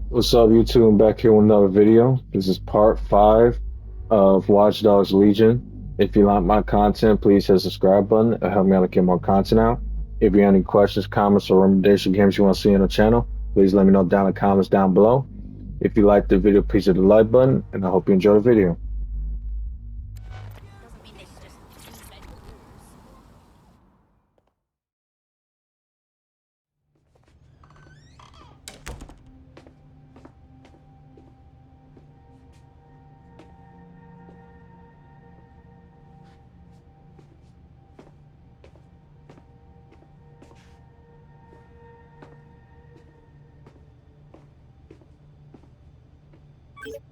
What's up, YouTube? I'm back here with another video. This is part 5 of Watch Dogs Legion. If you like my content, please hit the subscribe button. It'll help me out to get more content out. If you have any questions, comments, or recommendation games you want to see on the channel, please let me know down in the comments down below. If you like the video, please hit the like button, and I hope you enjoy the video.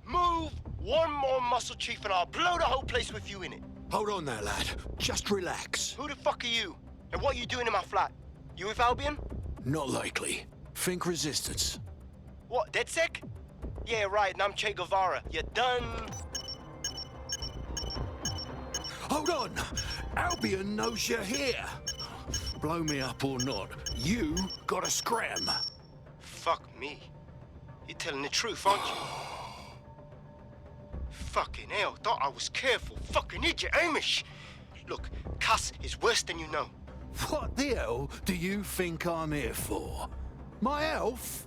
Move one more muscle, Chief, and I'll blow the whole place with you in it. Hold on there, lad. Just relax. Who the fuck are you? And what are you doing in my flat? You with Albion? Not likely. Think resistance. What, DedSec? Yeah, right, and I'm Che Guevara. You done? Hold on! Albion knows you're here. Blow me up or not, you gotta scram. Fuck me. You're telling the truth, aren't you? Fucking hell, thought I was careful. Fucking idiot, Amish. Look, Cass is worse than you know. What the hell do you think I'm here for? My elf?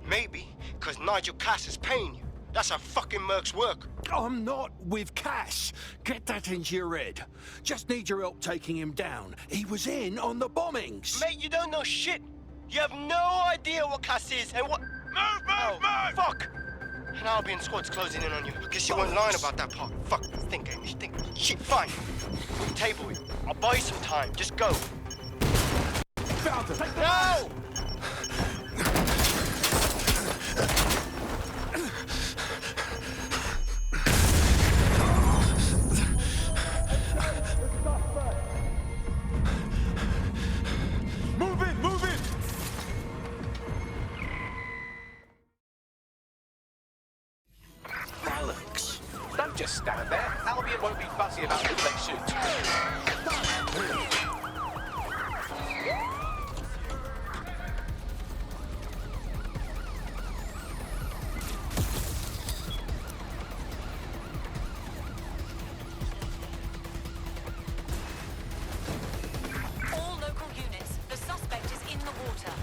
Maybe, because Nigel Cass is paying you. That's how fucking mercs work. I'm not with Cass. Get that into your head. Just need your help taking him down. He was in on the bombings. Mate, you don't know shit. You have no idea what Cass is and what... Move! Fuck! An Albion squad's closing in on you. I guess you weren't lying about that part. Fuck, think, Amish, think. Shit, fine. We can table it. I'll buy you some time. Just go. No! Move it! Bollocks! Don't just stand there. Albion won't be fussy about who they shoot. All local units, the suspect is in the water.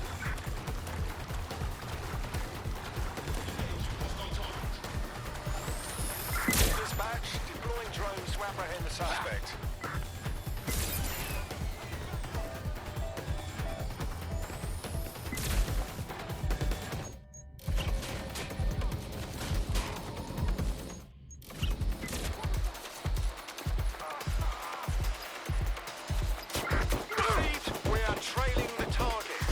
Dispatch, deploying drones to apprehend the suspect. Received, we are trailing the target.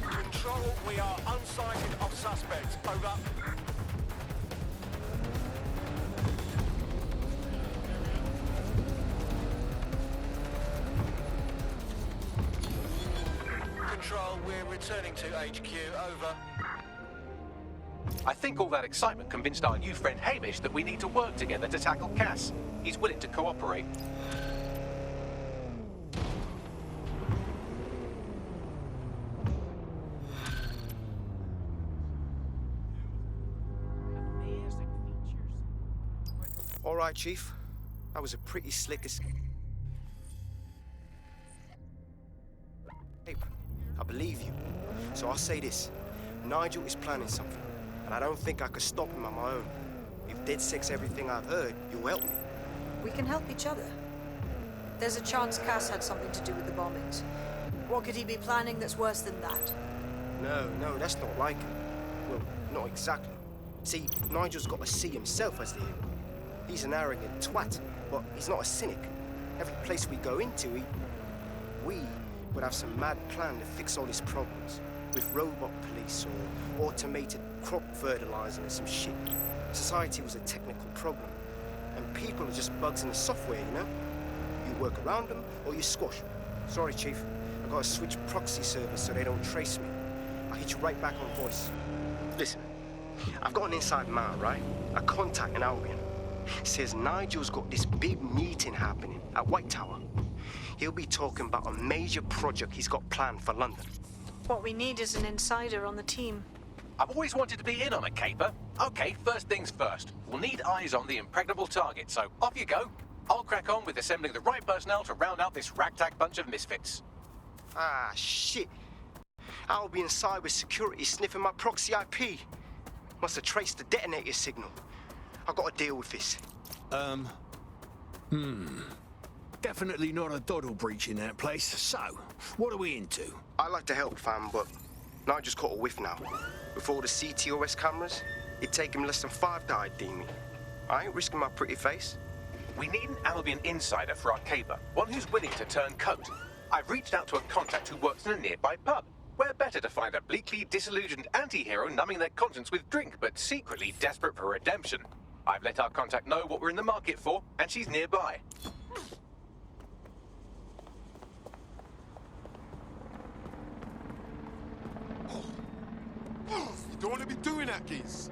Control, we are unsighted of suspect. Over. Control, we're returning to HQ. Over. I think all that excitement convinced our new friend Hamish that we need to work together to tackle Cass. He's willing to cooperate. All right, Chief. That was a pretty slick escape. I believe you. So I'll say this. Nigel is planning something, and I don't think I could stop him on my own. If DedSec's everything I've heard, you'll help me. We can help each other. There's a chance Cass had something to do with the bombings. What could he be planning that's worse than that? No, that's not like him. Well, not exactly. See, Nigel's got to see himself as the hero. He's an arrogant twat, but he's not a cynic. Every place we go into, we would have some mad plan to fix all his problems. With robot police or automated crop fertilizer and some shit. Society was a technical problem. And people are just bugs in the software, you know? You work around them or you squash them. Sorry, Chief. I've got to switch proxy servers so they don't trace me. I'll hit you right back on voice. Listen, I've got an inside man, right? A contact in Albion. Says Nigel's got this big meeting happening at White Tower. He'll be talking about a major project he's got planned for London. What we need is an insider on the team. I've always wanted to be in on a caper. Okay, first things first. We'll need eyes on the impregnable target, so off you go. I'll crack on with assembling the right personnel to round out this ragtag bunch of misfits. Ah, shit. Albion cybersecurity sniffing my proxy IP. Must have traced the detonator signal. I've got to deal with this. Definitely not a doddle breach in that place. So, what are we into? I like to help, fam, but Nigel's caught a whiff now. With all the CTOS cameras, it'd take him less than 5 to ID me. I ain't risking my pretty face. We need an Albion insider for our caper, one who's willing to turn coat. I've reached out to a contact who works in a nearby pub. Where better to find a bleakly disillusioned anti-hero numbing their conscience with drink, but secretly desperate for redemption. I've let our contact know what we're in the market for, and she's nearby. You don't want to be doing that, Geese.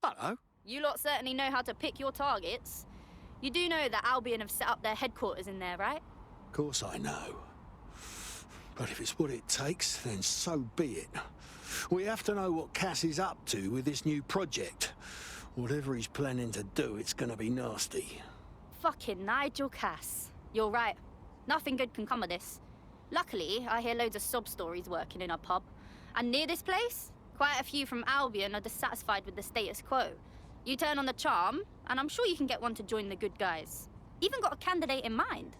Hello. You lot certainly know how to pick your targets. You do know that Albion have set up their headquarters in there, right? Of course I know. But if it's what it takes, then so be it. We have to know what Cass is up to with this new project. Whatever he's planning to do, it's gonna be nasty. Fucking Nigel Cass. You're right. Nothing good can come of this. Luckily, I hear loads of sob stories working in a pub. And near this place, quite a few from Albion are dissatisfied with the status quo. You turn on the charm, and I'm sure you can get one to join the good guys. Even got a candidate in mind.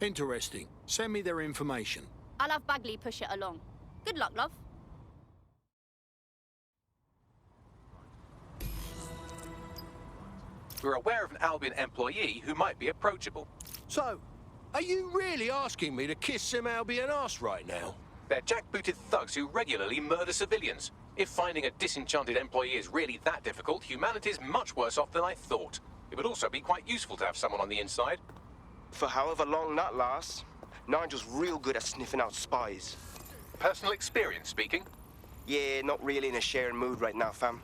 Interesting. Send me their information. I'll have Bagley push it along. Good luck, love. We're aware of an Albion employee who might be approachable. So, are you really asking me to kiss some Albion ass right now? They're jackbooted thugs who regularly murder civilians. If finding a disenchanted employee is really that difficult, humanity's much worse off than I thought. It would also be quite useful to have someone on the inside. For however long that lasts, Nigel's real good at sniffing out spies. Personal experience speaking? Yeah, not really in a sharing mood right now, fam.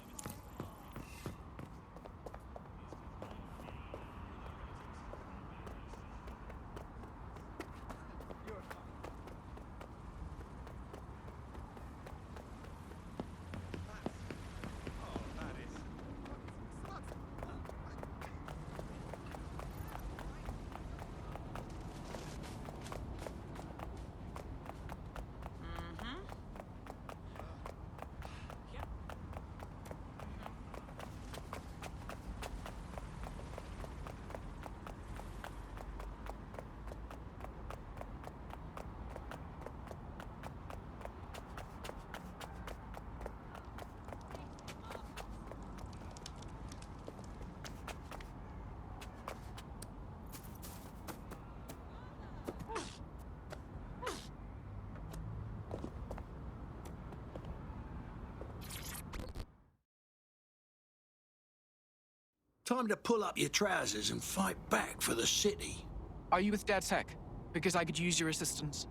Time to pull up your trousers and fight back for the city. Are you with DedSec? Because I could use your assistance.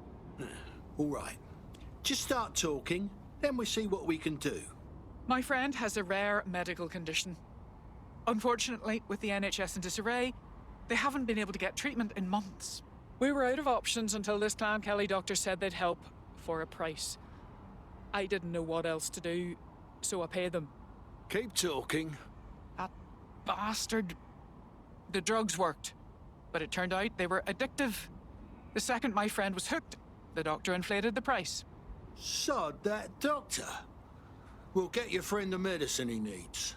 All right. Just start talking, then we see what we can do. My friend has a rare medical condition. Unfortunately, with the NHS in disarray, they haven't been able to get treatment in months. We were out of options until this Clan Kelly doctor said they'd help for a price. I didn't know what else to do, so I paid them. Keep talking. That bastard. The drugs worked, but it turned out they were addictive. The second my friend was hooked, the doctor inflated the price. Sod that doctor. We'll get your friend the medicine he needs.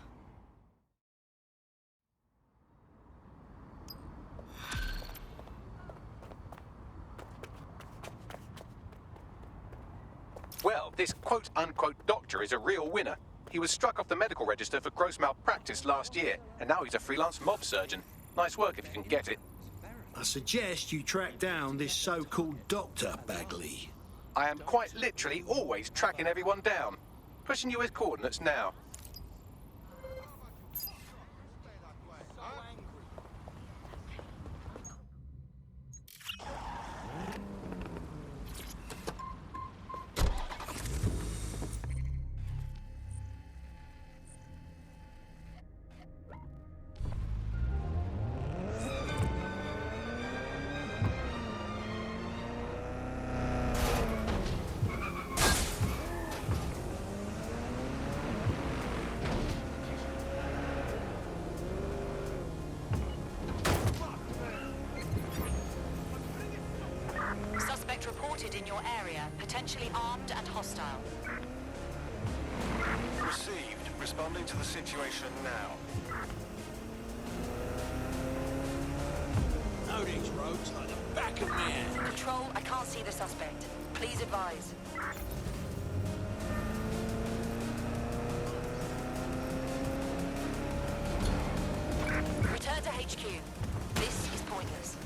Well, this quote-unquote doctor is a real winner. He was struck off the medical register for gross malpractice last year, and now he's a freelance mob surgeon. Nice work if you can get it. I suggest you track down this so-called doctor, Bagley. I am quite literally always tracking everyone down. Pushing you his coordinates now. Suspect reported in your area, potentially armed and hostile. Received. Responding to the situation now. Know these roads like the back of my hand. Control, I can't see the suspect. Please advise. Return to HQ. This is pointless.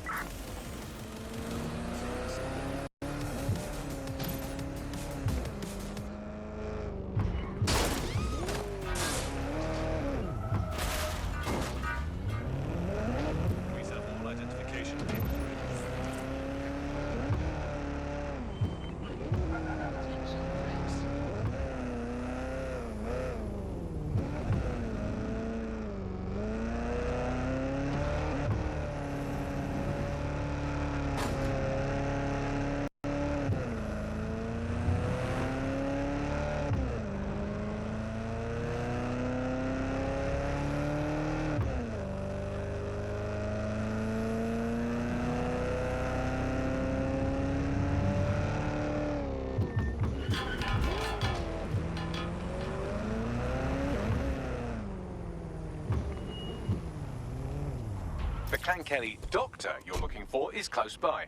The Clan Kelly doctor you're looking for is close by.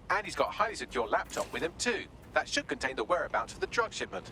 And he's got a highly secure laptop with him too. That should contain the whereabouts of the drug shipment.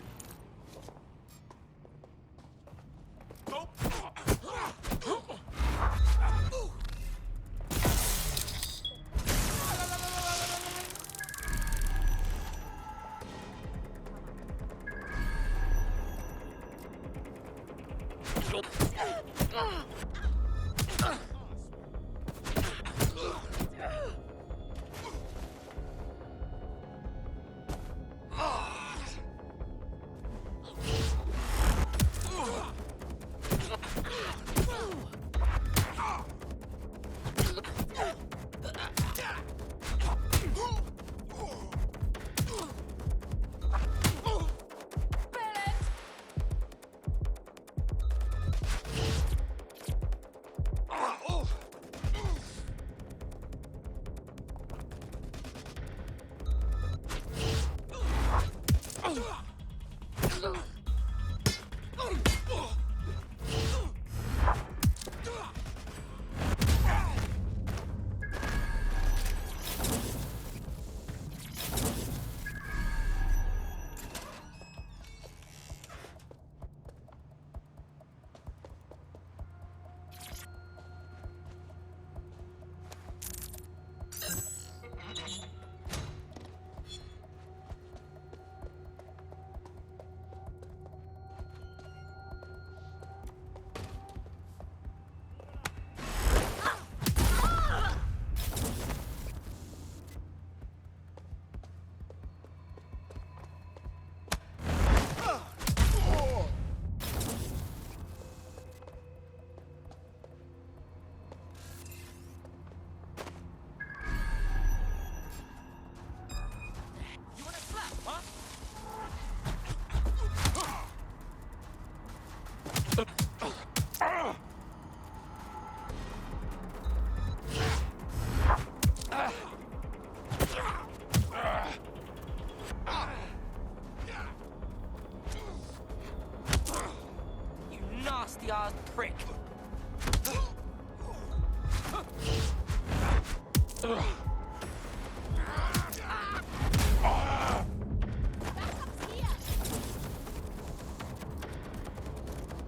nasty-ass prick.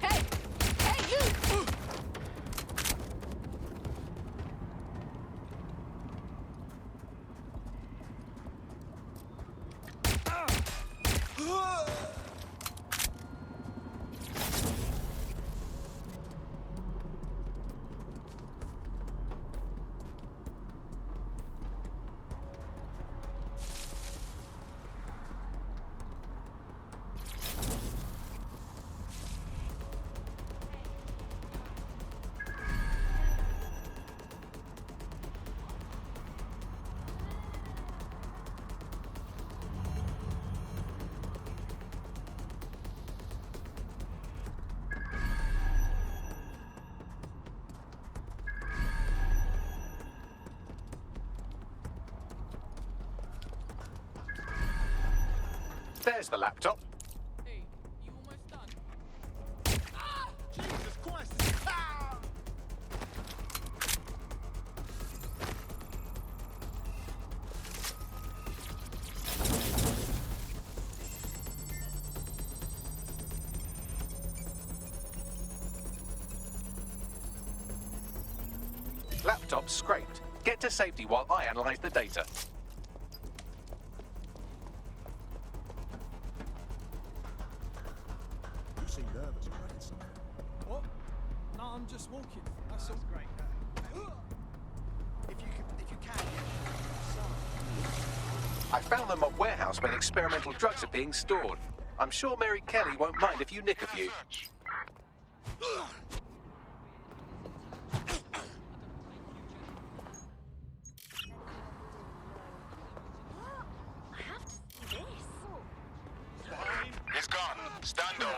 Hey! Hey, you! There's the laptop. Hey, you almost done? Jesus Christ! Ah! Laptop scraped. Get to safety while I analyze the data. You seem nervous, Grayson. What? No, I'm just walking. That's all. Great. If you can, I found them at warehouse where experimental drugs are being stored. I'm sure Mary Kelly won't mind if you nick a few. I have to see this. It's gone. Stand down.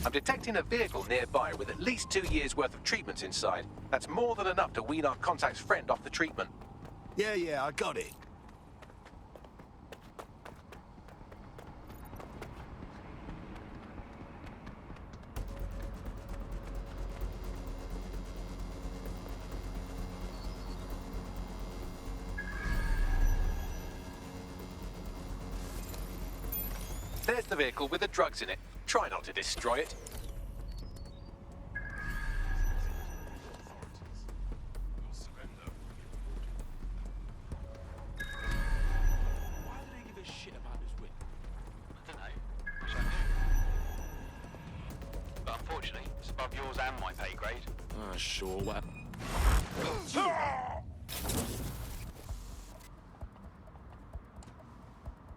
I'm detecting a vehicle nearby with at least 2 years' worth of treatments inside. That's more than enough to wean our contact's friend off the treatment. Yeah, I got it. There's the vehicle with the drugs in it. Try not to destroy it. Why do they give a shit about this whip? I don't know. Wish I knew. But unfortunately, it's above yours and my pay grade. Sure, what?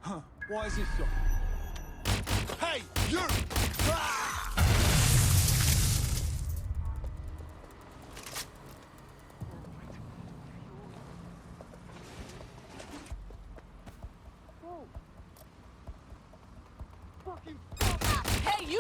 Huh, why is this so? Hey, you! Fucking Hey, you!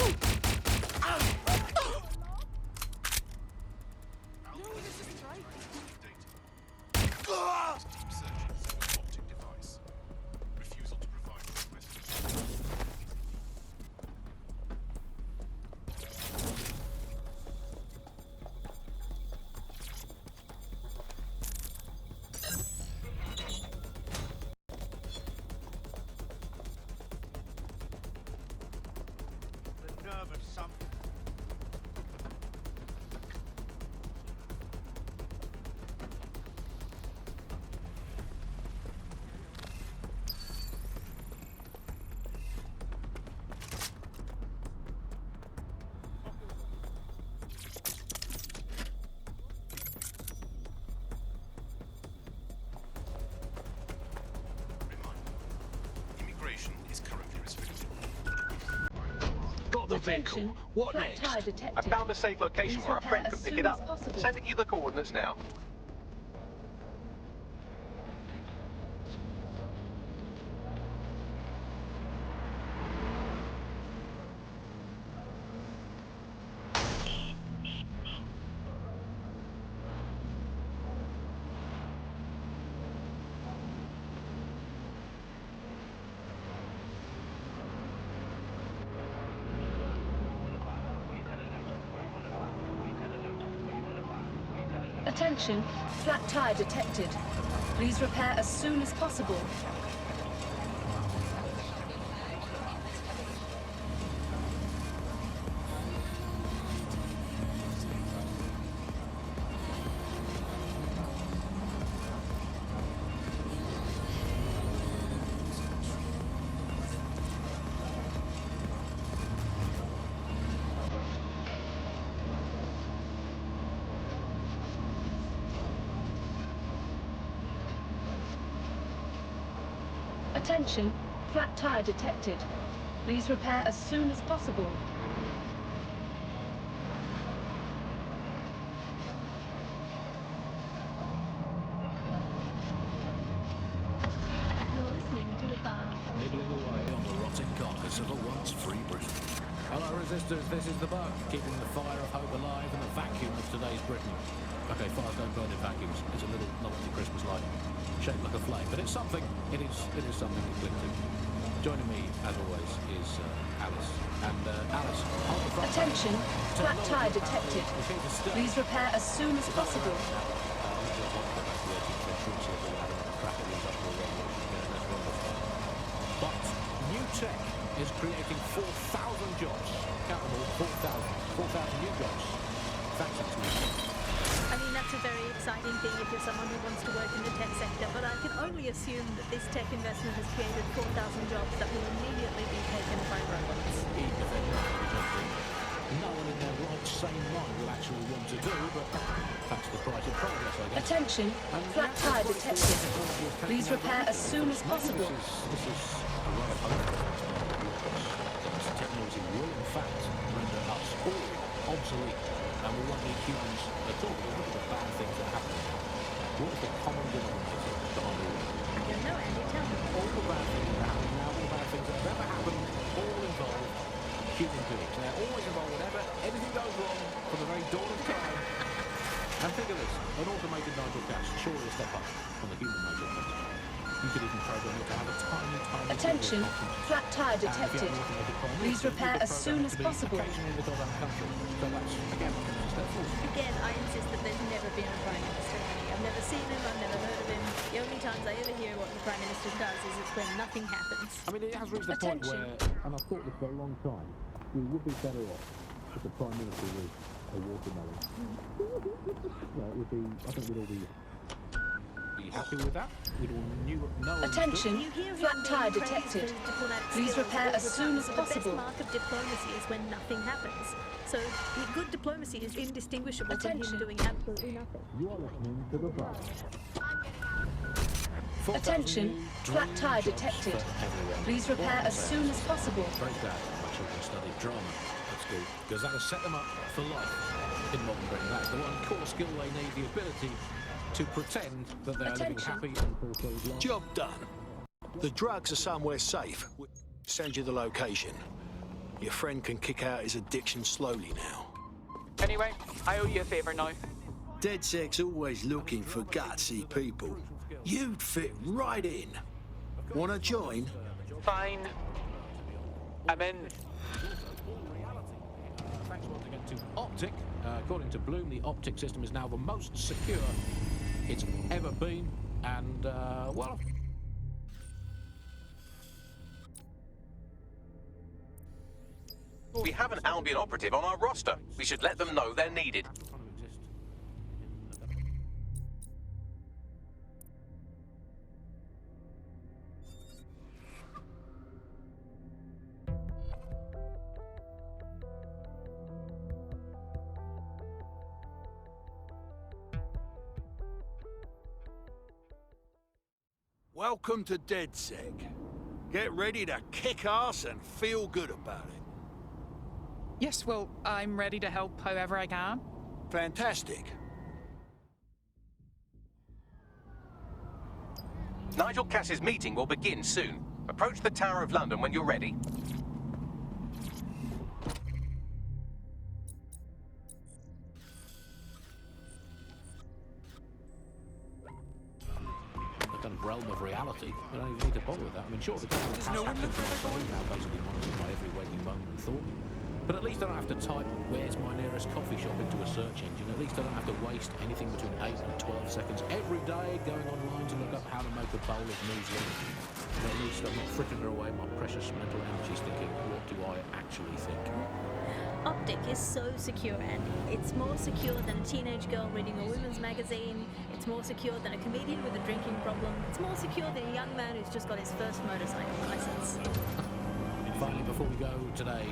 Got the vehicle. What next? I found a safe location where a friend can pick it up. Sending you the coordinates now. Attention, flat tire detected. Please repair as soon as possible. Attention, flat tire detected. Please repair as soon as possible. You're listening to the bar. Nibbling away on the rotting carcass of a once free Britain. Hello, resistors, this is the Bug, keeping the fire of hope alive in the vacuum of today's Britain. Okay, fires don't burn in vacuums. It's a little novelty Christmas light, shaped like a flame, but it's something. It is something to cling to. Joining me, as always, is Alice. And Alice, hold the front. Attention, flat tire detected. Please repair as soon as possible. But new tech is creating 4,000 jobs. Count them all, 4,000 new jobs. Thanks to new tech. I mean, that's a very exciting thing if you're someone who wants to work in the tech sector, but I can only assume that this tech investment has created 4,000 jobs that will immediately be taken by robots. Even if they're not going to be jumping, no one in their right sane mind will actually want to do, but that's the price of progress, I guess. Attention, flat tire detected. Please repair as soon as possible. This is a way of hope. This technology will, in fact, render us all obsolete, and we won't need humans at all. Look at the bad things that happen. What is the common denominator behind all that? I don't know, Andy, tell me. All the bad things that are happening now, all the bad things that have ever happened, all involve human beings. They're always involved with think of this? An automated Nigel Cass, surely a step up on the human Nigel Cass. You could even program it to have a tiny Attention, flat tire detected. Please repair as soon as possible. Occasionally in the Goddamn country. So that's, again, a step forward. Again, I insist that there's never been a Prime Minister. I've never seen him, I've never heard of him. The only times I ever hear what the Prime Minister does is it's when nothing happens. I mean, it has reached the point where, and I've thought this for a long time, we would be better off if the Prime Minister was a watermelon. It would be, I think we'd all be happy with that. We'd all know. Attention, flat tire detected. Please repair as soon as possible. The best mark of diplomacy is when nothing happens. So good diplomacy is indistinguishable from him doing absolutely nothing. You are listening to the buzz. Attention, flat tire detected. Please repair as soon as possible. Very glad my children studied drama at school, because that has set them up for life in modern Britain. That's the one core skill they need, the ability to pretend that they're living happy and fulfilled lives. Job done. The drugs are somewhere safe. We'll send you the location. Your friend can kick out his addiction slowly now. Anyway, I owe you a favour now. DedSec's always looking for gutsy people. You'd fit right in. Wanna join? Fine. I'm in. Thanks once again to Optic. According to Bloom, the Optic system is now the most secure it's ever been. And, well... We have an Albion operative on our roster. We should let them know they're needed. Welcome to DedSec. Get ready to kick ass and feel good about it. Yes, well, I'm ready to help however I can. Fantastic. Nigel Cass's meeting will begin soon. Approach the Tower of London when you're ready. The kind of realm of reality. We don't even need to bother with that. I mean, sure, the government has hacked into my phone, now basically monitors my every waking moment and thought. But at least I don't have to type "where's my nearest coffee shop" into a search engine. At least I don't have to waste anything between 8 and 12 seconds every day going online to look up how to make a bowl of muesli. And at least I'm not frittering away my precious mental energies thinking, what do I actually think? Optic is so secure, Andy. It's more secure than a teenage girl reading a women's magazine. It's more secure than a comedian with a drinking problem. It's more secure than a young man who's just got his first motorcycle license. Finally, before we go today,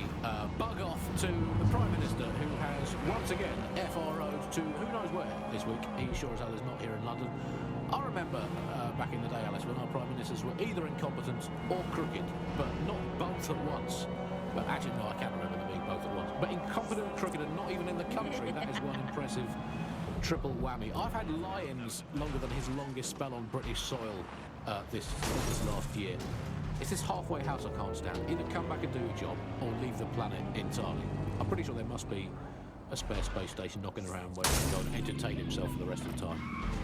bug off to the Prime Minister, who has once again FRO'd to who knows where this week. He sure as hell is not here in London. I remember back in the day, Alice, when our Prime Ministers were either incompetent or crooked, but not both at once. But actually, no, I can't remember them being both at once. But incompetent, crooked, and not even in the country. That is one impressive triple whammy. I've had Lions longer than his longest spell on British soil this last year. It's this halfway house I can't stand. Either come back and do your job, or leave the planet entirely. I'm pretty sure there must be a spare space station knocking around where he can go and entertain himself for the rest of the time.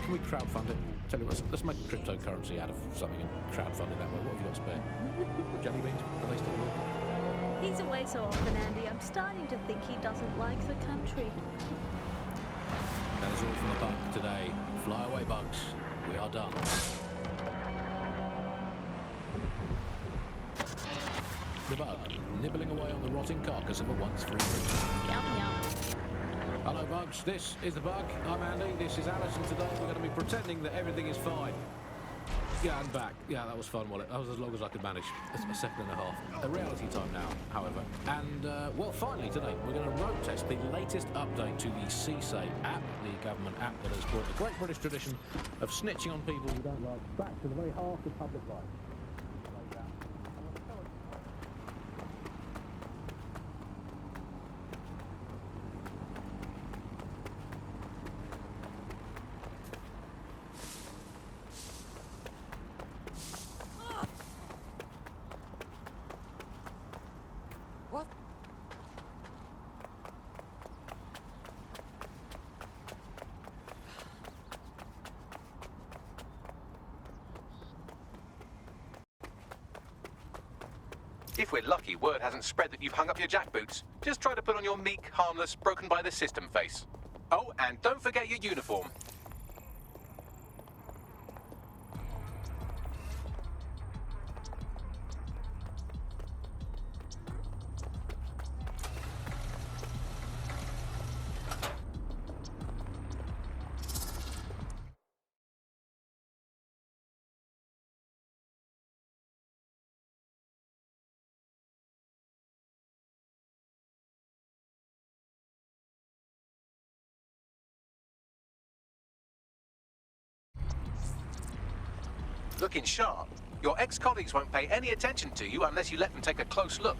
Can we crowdfund it? Tell you what, let's make cryptocurrency out of something and crowdfund it that way. What have you got spare? Jelly beans? Do they still work? He's away so often, Andy. I'm starting to think he doesn't like the country. That is all from the bug today. Fly away, bugs. We are done. The bug, nibbling away on the rotting carcass of a once free Britain. Yum yum. Hello, bugs. This is the bug. I'm Andy. This is Alice, and today we're going to be pretending that everything is fine. Yeah, I'm back. Yeah, that was fun, wasn't it? That was as long as I could manage. It's a second and a half. A reality time now, however. And, well, finally today, we're going to road test the latest update to the CSAVE app, the government app that has brought the great British tradition of snitching on people who don't like back to the very heart of public life. If we're lucky, word hasn't spread that you've hung up your jackboots. Just try to put on your meek, harmless, broken by the system face. Oh, and don't forget your uniform. Looking sharp. Your ex-colleagues won't pay any attention to you unless you let them take a close look.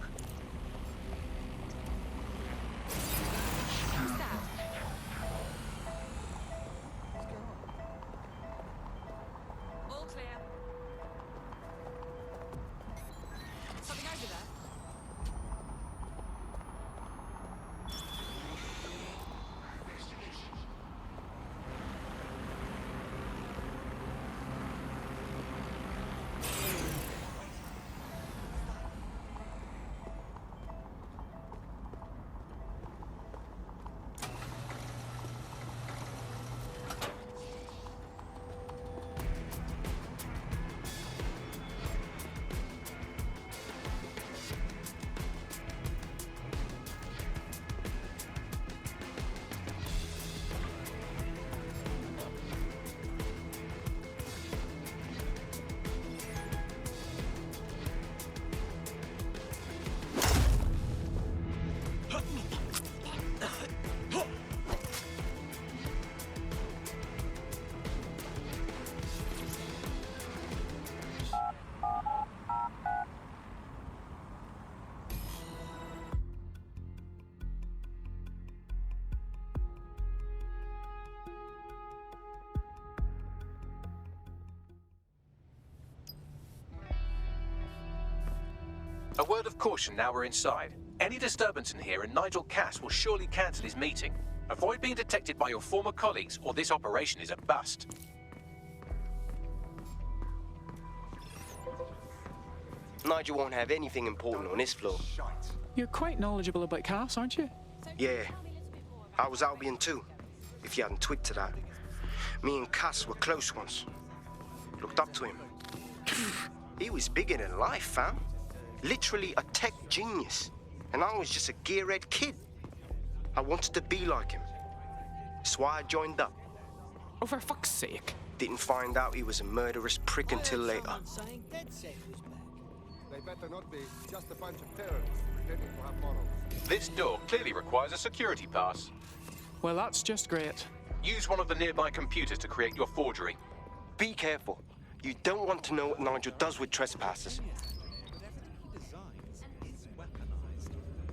All clear. Something over there? A word of caution now we're inside. Any disturbance in here and Nigel Cass will surely cancel his meeting. Avoid being detected by your former colleagues or this operation is a bust. Nigel won't have anything important on this floor. You're quite knowledgeable about Cass, aren't you? Yeah. I was Albion too, if you hadn't twigged to that. Me and Cass were close once. Looked up to him. He was bigger than life, fam. Literally a tech genius. And I was just a gearhead kid. I wanted to be like him. That's why I joined up. Oh, for fuck's sake. Didn't find out he was a murderous prick until later. They better not be just a bunch of terrorists pretending to have morals. This door clearly requires a security pass. Well, that's just great. Use one of the nearby computers to create your forgery. Be careful. You don't want to know what Nigel does with trespassers.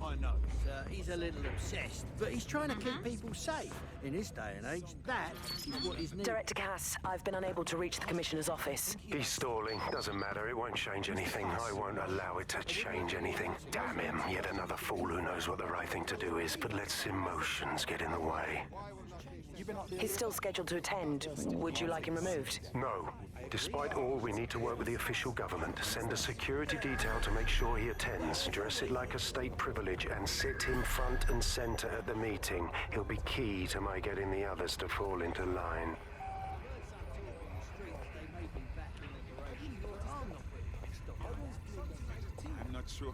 I know, sir, he's a little obsessed, but he's trying to keep people safe. In this day and age, that is what is needed. Director Cass, I've been unable to reach the Commissioner's office. He's stalling. Doesn't matter. It won't change anything. I won't allow it to change anything. Damn him. Yet another fool who knows what the right thing to do is, but lets emotions get in the way. He's still scheduled to attend. Would you like him removed? No. Despite all, we need to work with the official government. Send a security detail to make sure he attends. Dress it like a state privilege and sit him front and center at the meeting. He'll be key to my getting the others to fall into line. I'm not sure.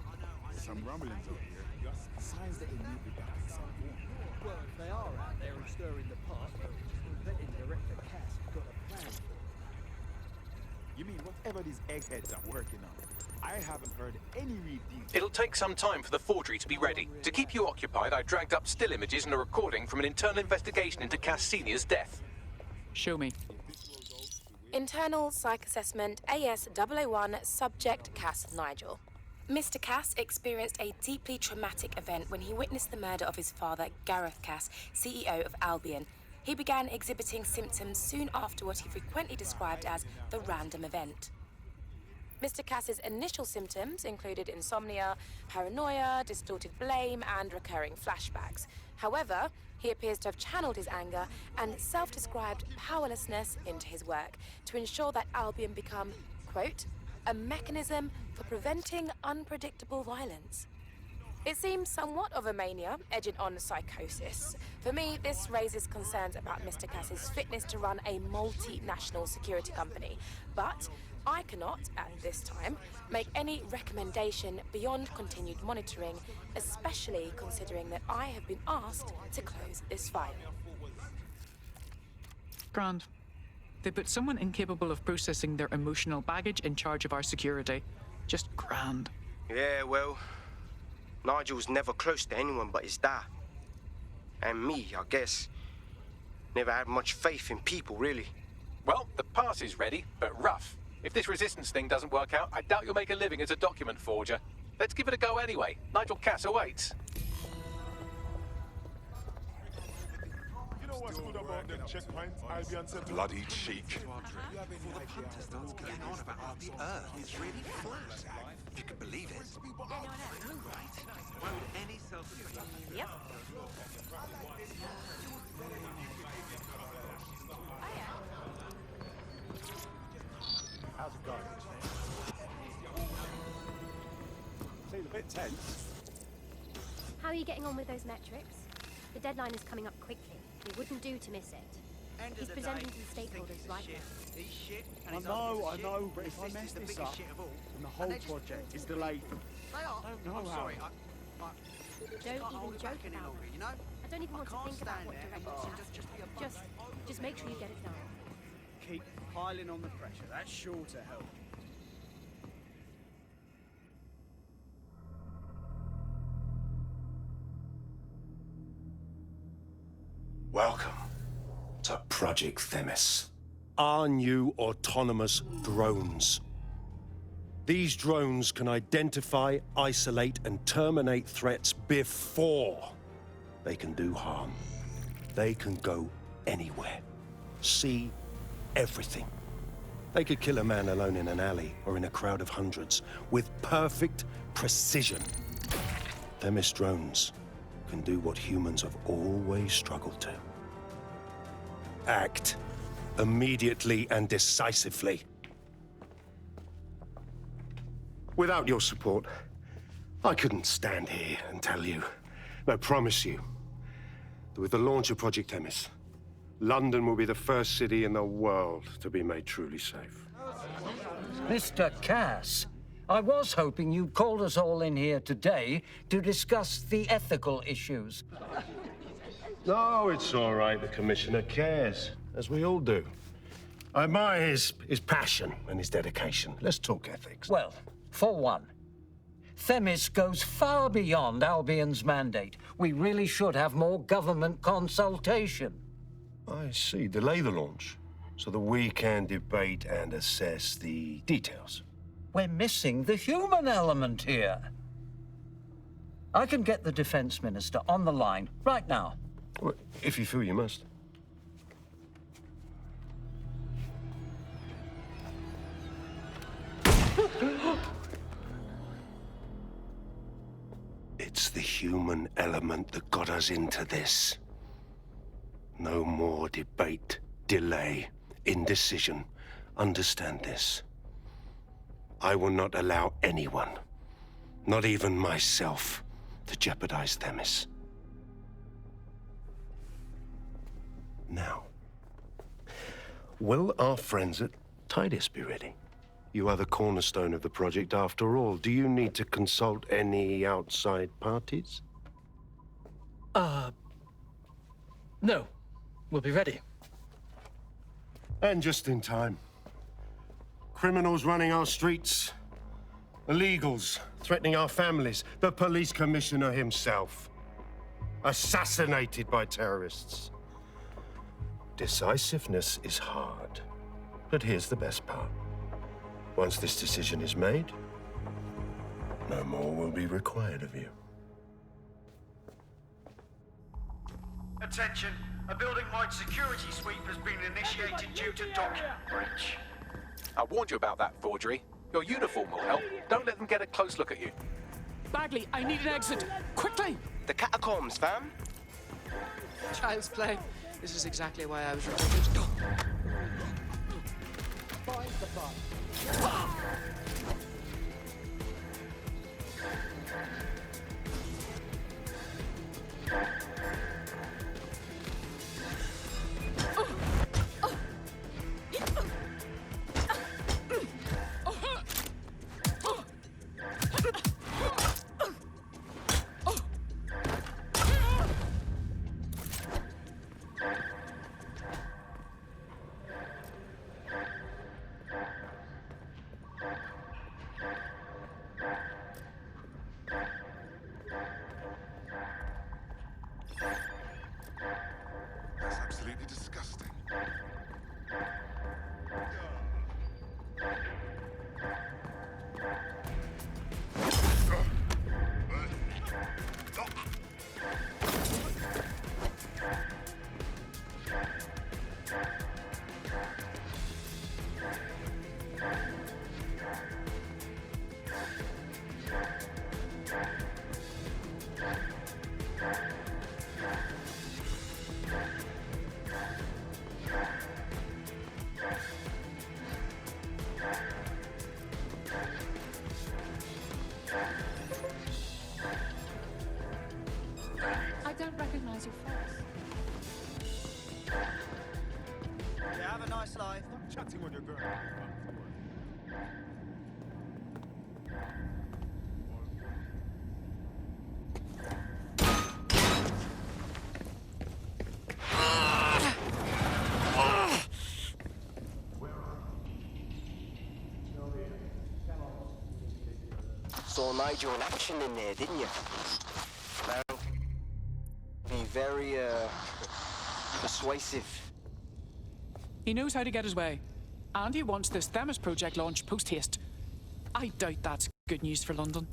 Some rumblings over here. Signs that it may be back in San Juan. Well, if they are out there and stirring the pot, betting Director Cass has got a plan for it. You mean whatever these eggheads are working on? I haven't heard any real details. It'll take some time for the forgery to be ready. To keep you occupied, I dragged up still images and a recording from an internal investigation into Cass Sr.'s death. Show me. Internal Psych Assessment AS001, Subject Cass Nigel. Mr. Cass experienced a deeply traumatic event when he witnessed the murder of his father, Gareth Cass, CEO of Albion. He began exhibiting symptoms soon after what he frequently described as the random event. Mr. Cass's initial symptoms included insomnia, paranoia, distorted blame, and recurring flashbacks. However, he appears to have channeled his anger and self-described powerlessness into his work to ensure that Albion become, quote, a mechanism for preventing unpredictable violence. It seems somewhat of a mania, edging on psychosis. For me, this raises concerns about Mr. Cass's fitness to run a multinational security company. But I cannot, at this time, make any recommendation beyond continued monitoring, especially considering that I have been asked to close this file. Grand. They put someone incapable of processing their emotional baggage in charge of our security. Just grand. Yeah, well, Nigel's never close to anyone but his dad. And me, I guess. Never had much faith in people, really. Well, the pass is ready, but rough. If this resistance thing doesn't work out, I doubt you'll make a living as a document forger. Let's give it a go anyway. Nigel Cass awaits. You know what's good about them checkpoints? Albion said Bloody cheek. Getting on about the Earth is really flat. If you can believe it. I know, right? Why would any self-defense? Yep. How's it going? Seems a bit tense. How are you getting on with those metrics? The deadline is coming up quickly. It wouldn't do to miss it. He's presenting to the stakeholders right now. I know, but if I mess this up, then the whole project is delayed for... I don't know how. Don't even joke about it. I don't even want to think about what direction. Just make sure you get it done. Keep piling on the pressure. That's sure to help. Welcome to Project Themis. Our new autonomous drones. These drones can identify, isolate, and terminate threats before they can do harm. They can go anywhere, see everything. They could kill a man alone in an alley or in a crowd of hundreds with perfect precision. Themis drones can do what humans have always struggled to. Act immediately and decisively. Without your support, I couldn't stand here and tell you, I promise you, that with the launch of Project Themis, London will be the first city in the world to be made truly safe. Mr. Cass, I was hoping you called us all in here today to discuss the ethical issues. No, it's all right. The Commissioner cares, as we all do. I admire his passion and his dedication. Let's talk ethics. Well, for one, Themis goes far beyond Albion's mandate. We really should have more government consultation. I see. Delay the launch so that we can debate and assess the details. We're missing the human element here. I can get the Defense Minister on the line right now. Well, if you feel you must. It's the human element that got us into this. No more debate, delay, indecision. Understand this. I will not allow anyone, not even myself, to jeopardize Themis. Now, will our friends at Tidus be ready? You are the cornerstone of the project after all. Do you need to consult any outside parties? No. We'll be ready. And just in time. Criminals running our streets. Illegals threatening our families. The police commissioner himself. Assassinated by terrorists. Decisiveness is hard. But here's the best part. Once this decision is made, no more will be required of you. Attention. A building-wide security sweep has been initiated due to document breach. I warned you about that forgery. Your uniform will help. Don't let them get a close look at you. Bagley, I need an exit. Quickly! The catacombs, fam. Child's play. This is exactly why I was recruited. Find the bug. That's absolutely disgusting. I don't recognize your face. Yeah, have a nice life. Stop chatting on your girl. Saw Nigel in action in there, didn't you? Well, be very, persuasive. He knows how to get his way. And he wants this Themis project launched post-haste. I doubt that's good news for London.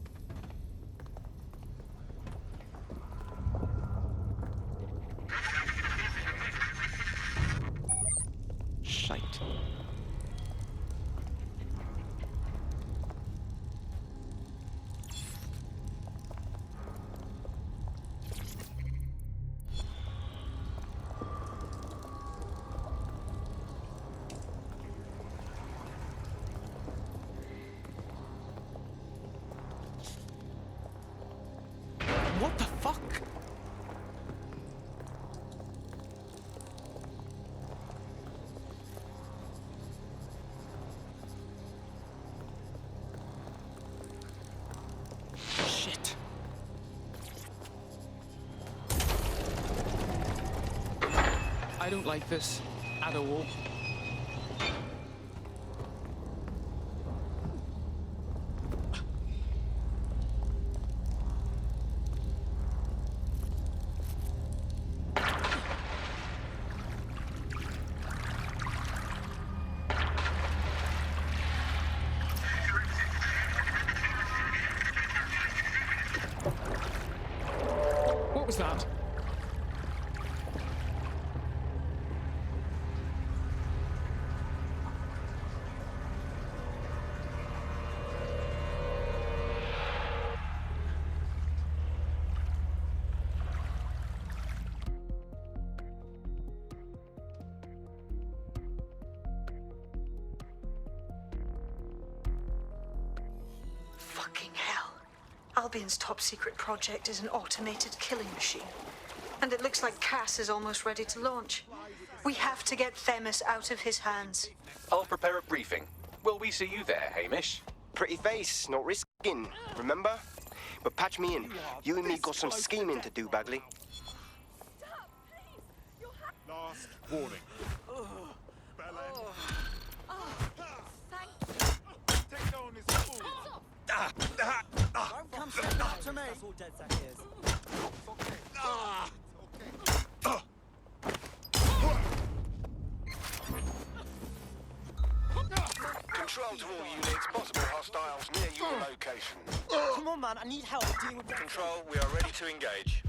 Shite. What the fuck? Shit. I don't like this at all. What was that? Fucking hell. Albion's top secret project is an automated killing machine. And it looks like Cass is almost ready to launch. We have to get Themis out of his hands. I'll prepare a briefing. Will we see you there, Hamish? Pretty face, not risking, remember? But patch me in. You and me got some scheming to do, Bagley. Last warning. Take down this fool. Don't come stepping up to me. That's all Dead Sack is. Control to all units, possible hostiles near your location. Come on, man, I need help dealing with Control, we are ready to engage.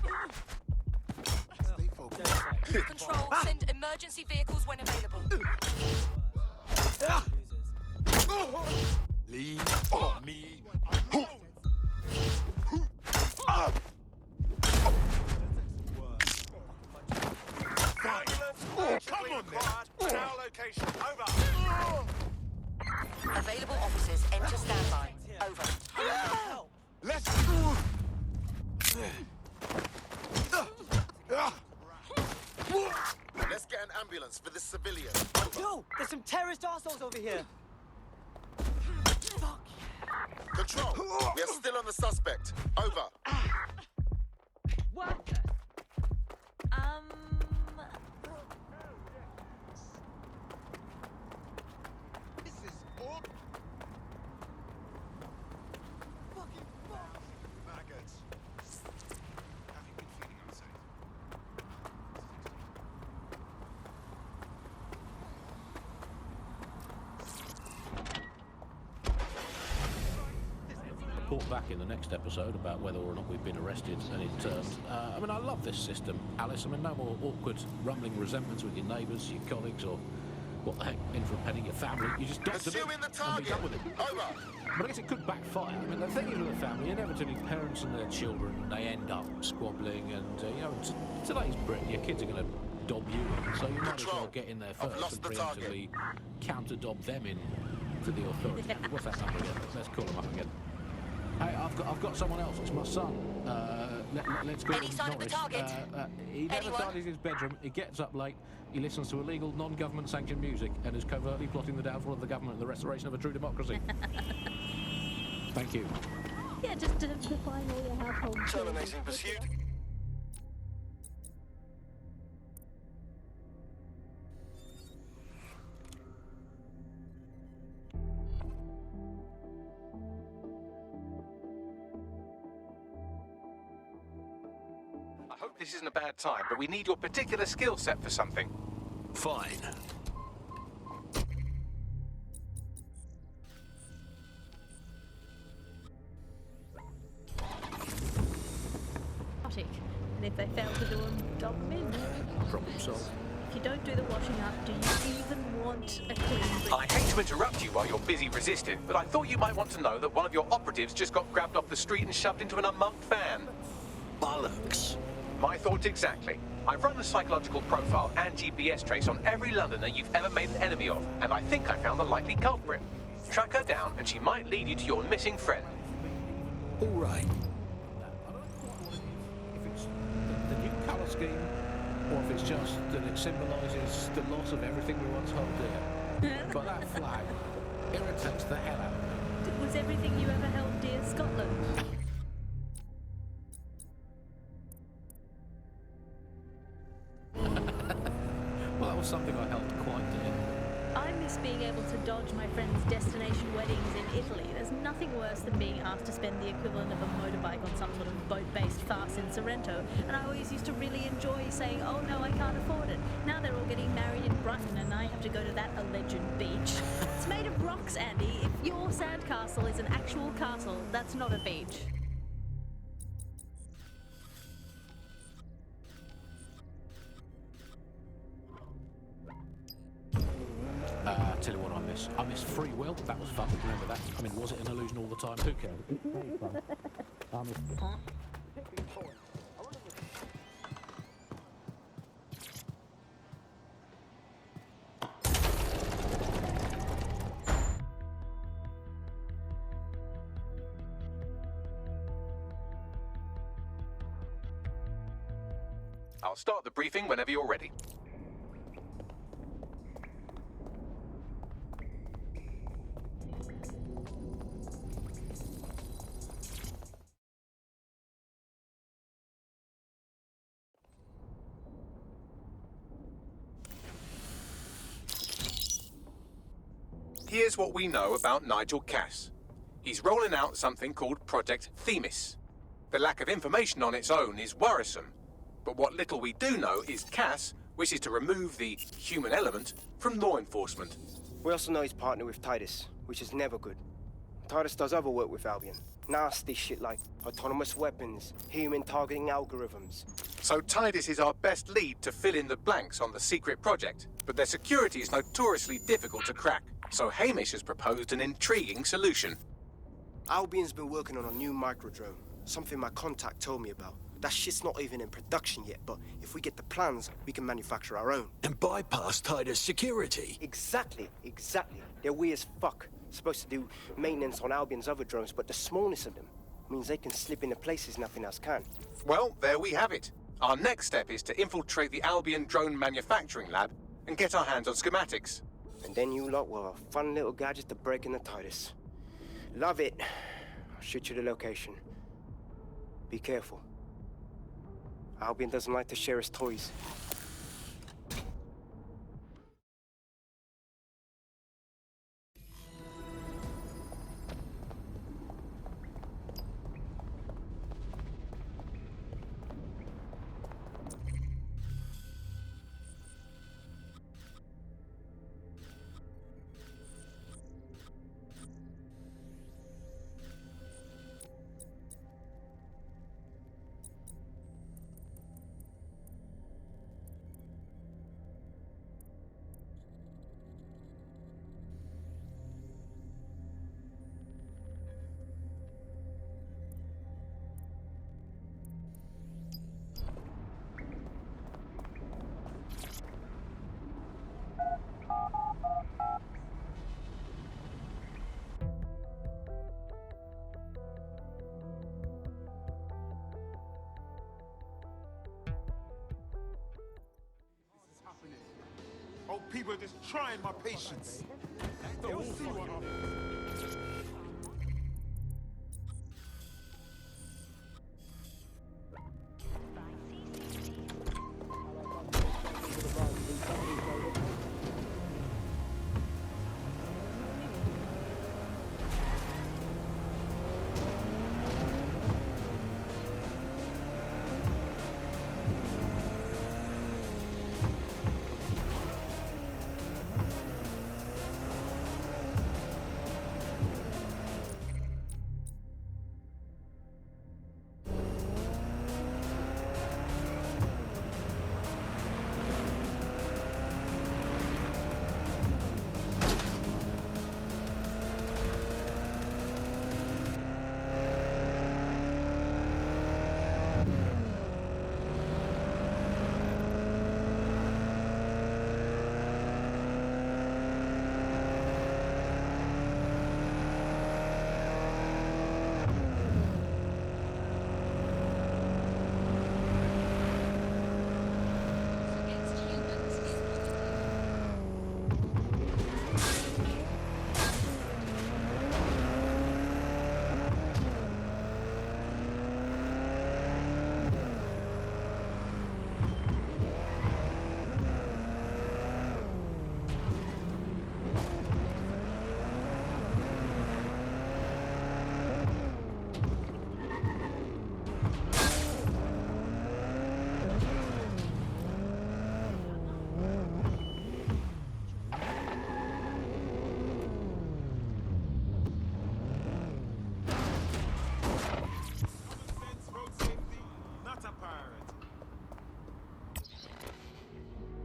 Control, send emergency vehicles when available. Lean on me. Come on, man. Our location. Over. Available officers, enter standby. Over. Let's Let's get an ambulance for this civilian. Yo, there's some terrorist assholes over here. Control, we are still on the suspect. Over. What? This is all. Fucking fuck. report back in the next episode about whether or not we've been arrested and interned. I mean, I love this system, Alice. I mean, no more awkward, rumbling resentments with your neighbours, your colleagues, or what the heck, in for a penny, your family. You just dodge them and be done with it. Over. But I guess it could backfire. I mean, the thing is with a family, inevitably parents and their children, they end up squabbling, and, you know, today's Britain, your kids are going to dob you in, so you might as well get in there first and preemptively counter-dob them in to the authorities. What's that number again? Let's call them up again. Hey, I've got someone else. It's my son. Let's call him Norris. He never tidies his bedroom. He gets up late. He listens to illegal, non-government sanctioned music and is covertly plotting the downfall of the government and the restoration of a true democracy. Thank you. Yeah, just define all your household. Terminating pursuit. I hope this isn't a bad time, but we need your particular skill set for something. Fine. And if they fail to do them, dump them in. Problem solved. If you don't do the washing up, do you even want a clean break? I hate to interrupt you while you're busy resisting, but I thought you might want to know that one of your operatives just got grabbed off the street and shoved into an unmarked van. Bollocks. My thoughts exactly. I've run a psychological profile and GPS trace on every Londoner you've ever made an enemy of, and I think I found the likely culprit. Track her down, and she might lead you to your missing friend. All right. If it's the new colour scheme, or if it's just that it symbolises the loss of everything we once held dear. But that flag irritates the hell out of me. Was everything you ever held dear Scotland? Well, that was something I held quite dear. I miss being able to dodge my friends' destination weddings in Italy. There's nothing worse than being asked to spend the equivalent of a motorbike on some sort of boat-based farce in Sorrento. And I always used to really enjoy saying, oh no, I can't afford it. Now they're all getting married in Brighton and I have to go to that alleged beach. It's made of rocks, Andy. If your sandcastle is an actual castle, that's not a beach. Tell you what I miss free will. That was fun. Remember that? I mean, was it an illusion all the time? Who cares? I miss... I'll start the briefing whenever you're ready. Here's what we know about Nigel Cass. He's rolling out something called Project Themis. The lack of information on its own is worrisome, but what little we do know is Cass wishes to remove the human element from law enforcement. We also know he's partnered with Titus, which is never good. Titus does other work with Albion. Nasty shit like autonomous weapons, human targeting algorithms. So Titus is our best lead to fill in the blanks on the secret project, but their security is notoriously difficult to crack. So Hamish has proposed an intriguing solution. Albion's been working on a new microdrone, something my contact told me about. That shit's not even in production yet, but if we get the plans, we can manufacture our own. And bypass Titus security. Exactly. They're weird as fuck. Supposed to do maintenance on Albion's other drones, but the smallness of them means they can slip into places nothing else can. Well, there we have it. Our next step is to infiltrate the Albion drone manufacturing lab and get our hands on schematics. And then you lot will have a fun little gadget to break in the Titus. Love it. I'll shoot you the location. Be careful. Albion doesn't like to share his toys. people are just trying my patience. They'll see what I'm...